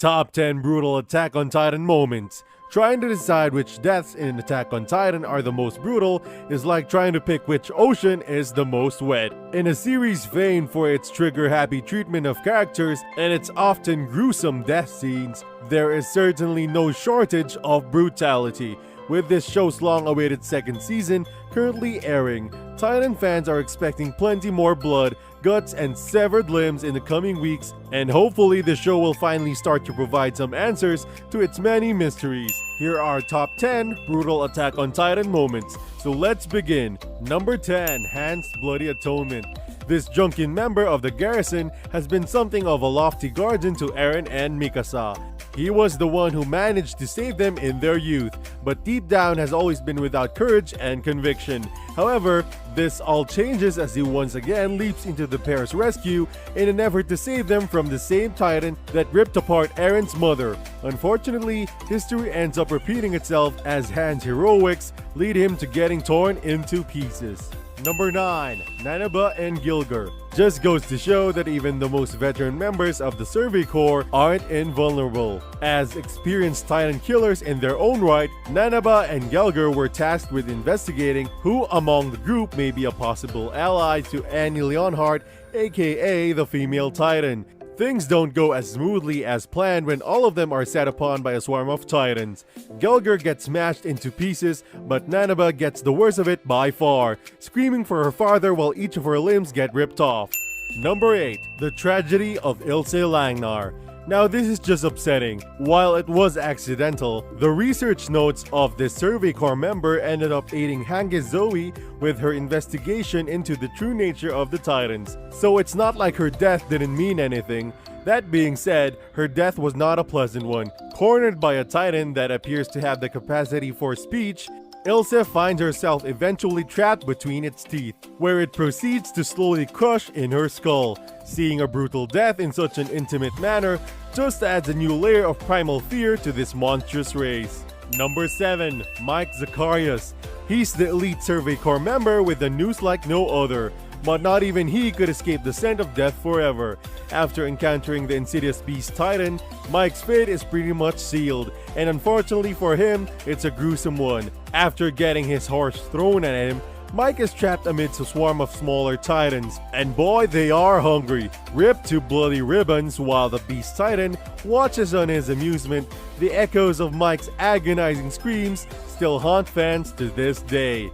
Top 10 brutal Attack on Titan moments. Trying to decide which deaths in Attack on Titan are the most brutal is like trying to pick which ocean is the most wet. In a series famed for its trigger-happy treatment of characters and its often gruesome death scenes, there is certainly no shortage of brutality. With this show's long-awaited second season currently airing, Titan fans are expecting plenty more blood, guts, and severed limbs in the coming weeks, and hopefully the show will finally start to provide some answers to its many mysteries. Here are top 10 brutal Attack on Titan moments. So let's begin. Number 10. Han's Bloody Atonement. This Junkin member of the garrison has been something of a lofty guardian to Eren and Mikasa. He was the one who managed to save them in their youth, but deep down has always been without courage and conviction. However, this all changes as he once again leaps into the pair's rescue in an effort to save them from the same Titan that ripped apart Eren's mother. Unfortunately, history ends up repeating itself as Han's heroics lead him to getting torn into pieces. Number 9. Nanaba and Gilger. Just goes to show that even the most veteran members of the Survey Corps aren't invulnerable. As experienced Titan killers in their own right, Nanaba and Gilger were tasked with investigating who among the group may be a possible ally to Annie Leonhardt, aka the female Titan. Things don't go as smoothly as planned when all of them are set upon by a swarm of Titans. Gilger gets smashed into pieces, but Nanaba gets the worst of it by far, screaming for her father while each of her limbs get ripped off. Number 8. The Tragedy of Ilse Langnar. Now this is just upsetting. While it was accidental, the research notes of this Survey Corps member ended up aiding Hange Zoe with her investigation into the true nature of the Titans. So it's not like her death didn't mean anything. That being said, her death was not a pleasant one. Cornered by a Titan that appears to have the capacity for speech, Ilse finds herself eventually trapped between its teeth, where it proceeds to slowly crush in her skull. Seeing a brutal death in such an intimate manner just adds a new layer of primal fear to this monstrous race. Number 7. Mike Zacharias. He's the elite Survey Corps member with a noose like no other, but not even he could escape the scent of death forever. After encountering the insidious beast Titan, Mike's fate is pretty much sealed, and unfortunately for him, it's a gruesome one. After getting his horse thrown at him, Mike is trapped amidst a swarm of smaller Titans, and boy, they are hungry, ripped to bloody ribbons while the Beast Titan watches on his amusement. The echoes of Mike's agonizing screams still haunt fans to this day.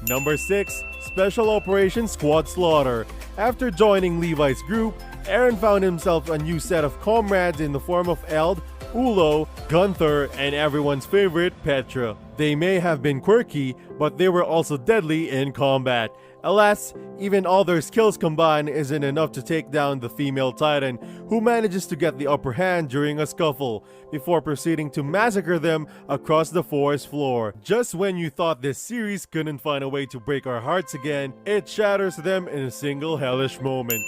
Number 6. Special Operations Squad Slaughter. After joining Levi's group, Eren found himself a new set of comrades in the form of Eld, Ulo, Gunther, and everyone's favorite, Petra. They may have been quirky, but they were also deadly in combat. Alas, even all their skills combined isn't enough to take down the female Titan, who manages to get the upper hand during a scuffle, before proceeding to massacre them across the forest floor. Just when you thought this series couldn't find a way to break our hearts again, it shatters them in a single hellish moment.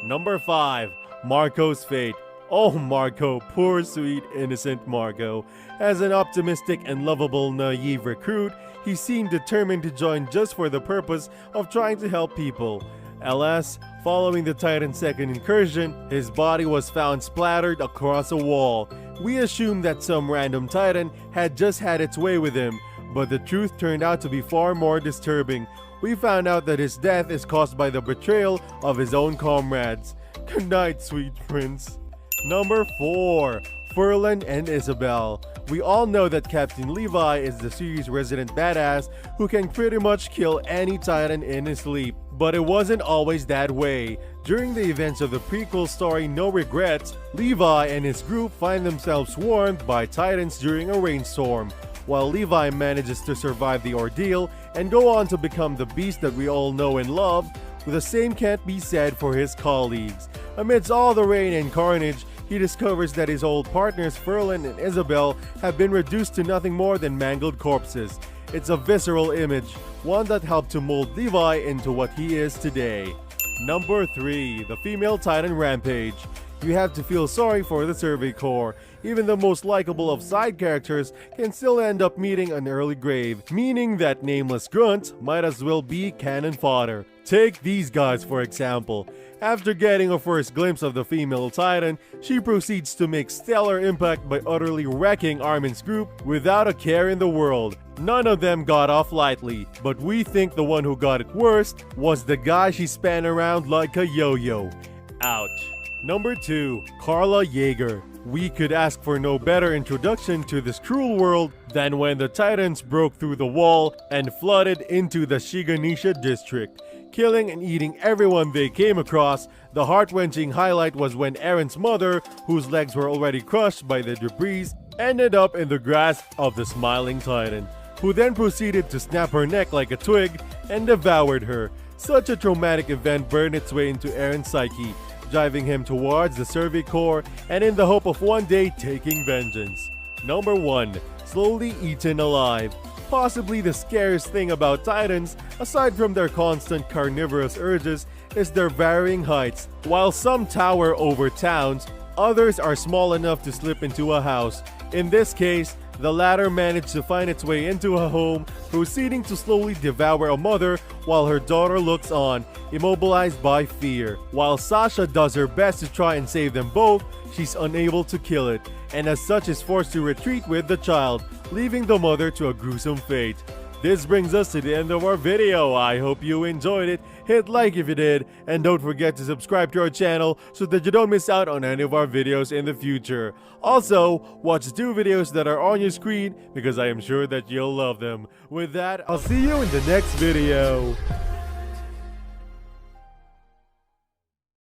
Number 5. Marco's Fate. Oh, Marco, poor sweet innocent Marco. As an optimistic and lovable naive recruit, he seemed determined to join just for the purpose of trying to help people. Alas, following the Titan's second incursion, his body was found splattered across a wall. We assumed that some random Titan had just had its way with him, but the truth turned out to be far more disturbing. We found out that his death is caused by the betrayal of his own comrades. Good night, sweet prince. Number 4. Furlan and Isabel. We all know that Captain Levi is the series' resident badass who can pretty much kill any Titan in his sleep. But it wasn't always that way. During the events of the prequel story No Regrets, Levi and his group find themselves swarmed by Titans during a rainstorm. While Levi manages to survive the ordeal and go on to become the beast that we all know and love, the same can't be said for his colleagues. Amidst all the rain and carnage, he discovers that his old partners Furlan and Isabel have been reduced to nothing more than mangled corpses. It's a visceral image, one that helped to mold Levi into what he is today. Number 3. The Female Titan Rampage. you have to feel sorry for the Survey Corps. Even the most likable of side characters can still end up meeting an early grave, meaning that nameless grunt might as well be cannon fodder. Take these guys for example. After getting a first glimpse of the female Titan, she proceeds to make stellar impact by utterly wrecking Armin's group without a care in the world. None of them got off lightly, but we think the one who got it worst was the guy she span around like a yo-yo. Ouch. Number 2. Carla Yeager. We could ask for no better introduction to this cruel world than when the Titans broke through the wall and flooded into the Shiganisha district, killing and eating everyone they came across. The heart-wrenching highlight was when Eren's mother, whose legs were already crushed by the debris, ended up in the grasp of the smiling Titan, who then proceeded to snap her neck like a twig and devoured her. Such a traumatic event burned its way into Eren's psyche, driving him towards the Survey Corps and in the hope of one day taking vengeance. Number 1. Slowly eaten alive. Possibly the scariest thing about Titans, aside from their constant carnivorous urges, is their varying heights. While some tower over towns, others are small enough to slip into a house. In this case, the latter managed to find its way into a home, proceeding to slowly devour a mother while her daughter looks on, immobilized by fear. While Sasha does her best to try and save them both, she's unable to kill it, and as such is forced to retreat with the child, leaving the mother to a gruesome fate. This brings us to the end of our video. I hope you enjoyed it. Hit like if you did, and don't forget to subscribe to our channel so that you don't miss out on any of our videos in the future. Also, watch 2 videos that are on your screen because I am sure that you'll love them. With that, I'll see you in the next video.